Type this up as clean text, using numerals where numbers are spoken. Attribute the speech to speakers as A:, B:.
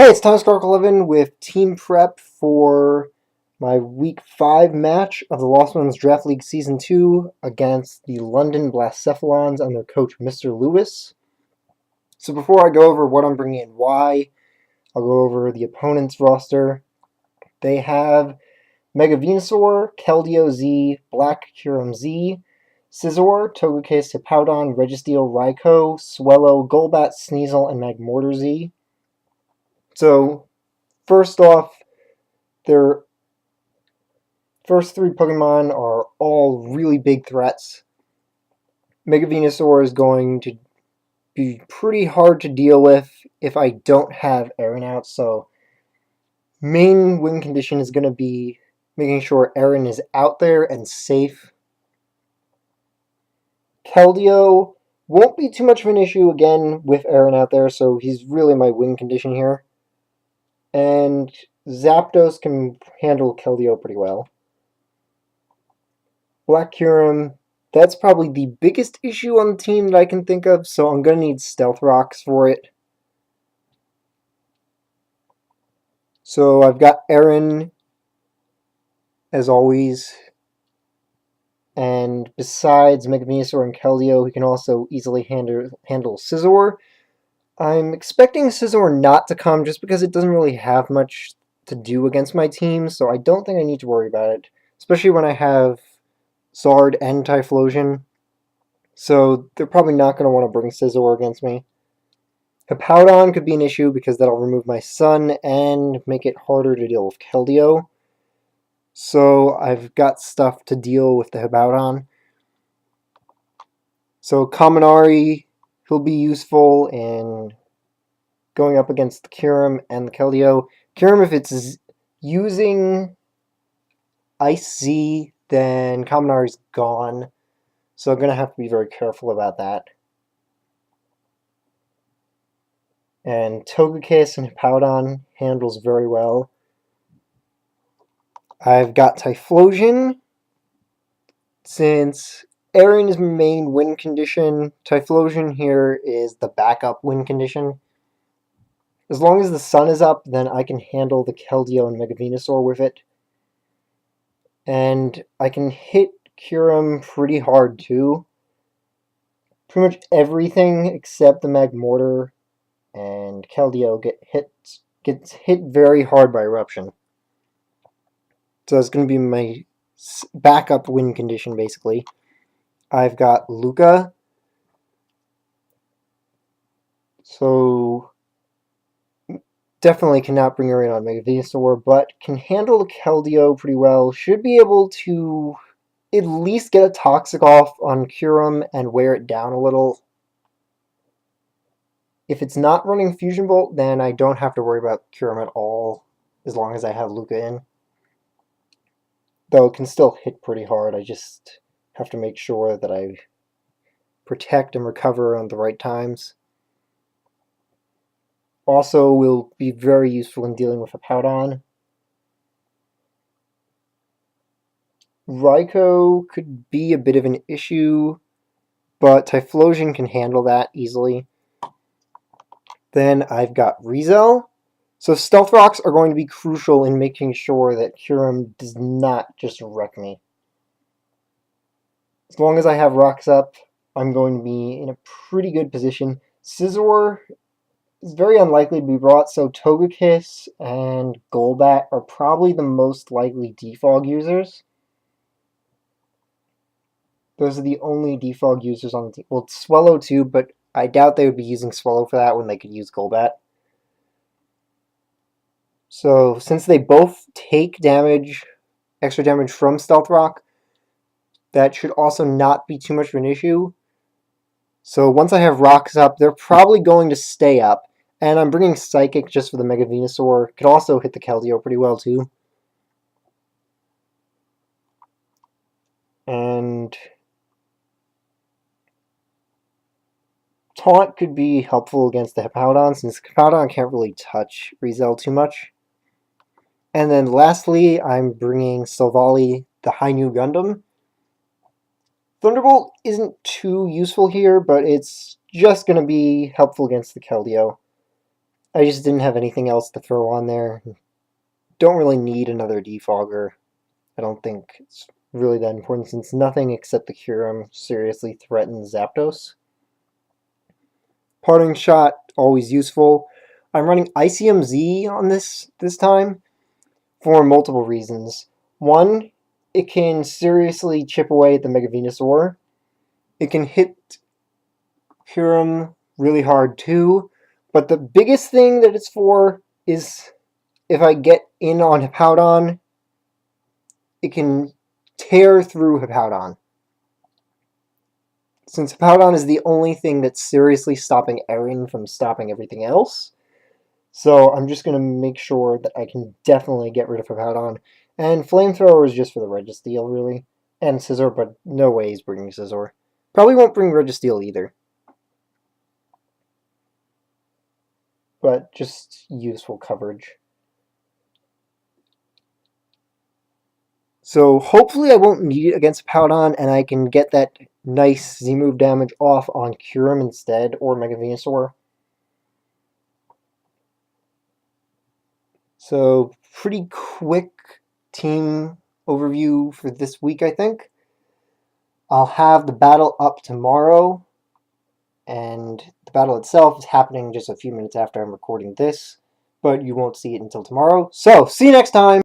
A: Hey, it's Thomas Clark 11 with team prep for my Week 5 match of the Lost Ones Draft League Season 2 against the London Blacephalons and their coach, Mr. Lewis. So before I go over what I'm bringing in why, I'll go over the opponent's roster. They have Mega Venusaur, Keldeo Z, Black Kyurem Z, Scizor, Togekiss, Hippowdon, Registeel, Raikou, Swellow, Golbat, Sneasel, and Magmortar Z. So, first off, their first three Pokemon are all really big threats. Mega Venusaur is going to be pretty hard to deal with if I don't have Aaron out, so main win condition is going to be making sure Aaron is out there and safe. Keldeo won't be too much of an issue again with Aaron out there, so he's really my win condition here. And Zapdos can handle Keldeo pretty well. Black Kyurem, that's probably the biggest issue on the team that I can think of, so I'm going to need Stealth Rocks for it. So I've got Aaron, as always, and besides Mega Venusaur and Keldeo, he can also easily handle Scizor. I'm expecting Scizor not to come just because it doesn't really have much to do against my team, so I don't think I need to worry about it, especially when I have Zard and Typhlosion. So they're probably not going to want to bring Scizor against me. Hippowdon could be an issue because that'll remove my Sun and make it harder to deal with Keldeo. So I've got stuff to deal with the Hippowdon. So Kaminari, he'll be useful in going up against the Kyurem and the Keldeo. Kyurem, if it's using Ice Z, then Kaminari's gone. So I'm going to have to be very careful about that. And Togekiss and Hippowdon handles very well. I've got Typhlosion. Since Aaron is my main win condition, Typhlosion here is the backup win condition. As long as the sun is up, then I can handle the Keldeo and Mega Venusaur with it. And I can hit Kyurem pretty hard too. Pretty much everything except the Magmortar and Keldeo gets hit very hard by Eruption. So that's going to be my backup win condition, basically. I've got Luca. So definitely cannot bring her in on Mega Venusaur, but can handle the Keldeo pretty well. Should be able to at least get a Toxic off on Kyurem and wear it down a little. If it's not running Fusion Bolt, then I don't have to worry about Kyurem at all, as long as I have Luca in. Though it can still hit pretty hard, I just have to make sure that I protect and recover on the right times. Also will be very useful in dealing with Hippowdon. Raikou could be a bit of an issue, but Typhlosion can handle that easily. Then I've got Rizel. So Stealth Rocks are going to be crucial in making sure that Kyurem does not just wreck me. As long as I have Rocks up, I'm going to be in a pretty good position. Scizor is very unlikely to be brought, so Togekiss and Golbat are probably the most likely defog users. Those are the only defog users on the team. Well, Swellow too, but I doubt they would be using Swellow for that when they could use Golbat. So, since they both take damage, extra damage from Stealth Rock, that should also not be too much of an issue. So, once I have Rocks up, they're probably going to stay up. And I'm bringing Psychic just for the Mega Venusaur. Could also hit the Keldeo pretty well, too. And Taunt could be helpful against the Hippowdon, since Hippowdon can't really touch Rizel too much. And then lastly, I'm bringing Silvally, the High-Nu Gundam. Thunderbolt isn't too useful here, but it's just going to be helpful against the Keldeo. I just didn't have anything else to throw on there. Don't really need another defogger. I don't think it's really that important since nothing except the Kyurem seriously threatens Zapdos. Parting Shot, always useful. I'm running Icium Z on this time for multiple reasons. One, it can seriously chip away at the Mega Venusaur. It can hit Kyurem really hard too, but the biggest thing that it's for is if I get in on Hippowdon, it can tear through Hippowdon. Since Hippowdon is the only thing that's seriously stopping Erin from stopping everything else, so I'm just going to make sure that I can definitely get rid of Hippowdon. And Flamethrower is just for the Registeel, really. And Scizor, but no way he's bringing Scizor. Probably won't bring Registeel either. But just useful coverage. So hopefully I won't need it against Hippowdon, and I can get that nice Z-move damage off on Kyurem instead, or Mega Venusaur. So pretty quick team overview for this week, I think. I'll have the battle up tomorrow, and the battle itself is happening just a few minutes after I'm recording this, but you won't see it until tomorrow. So, see you next time!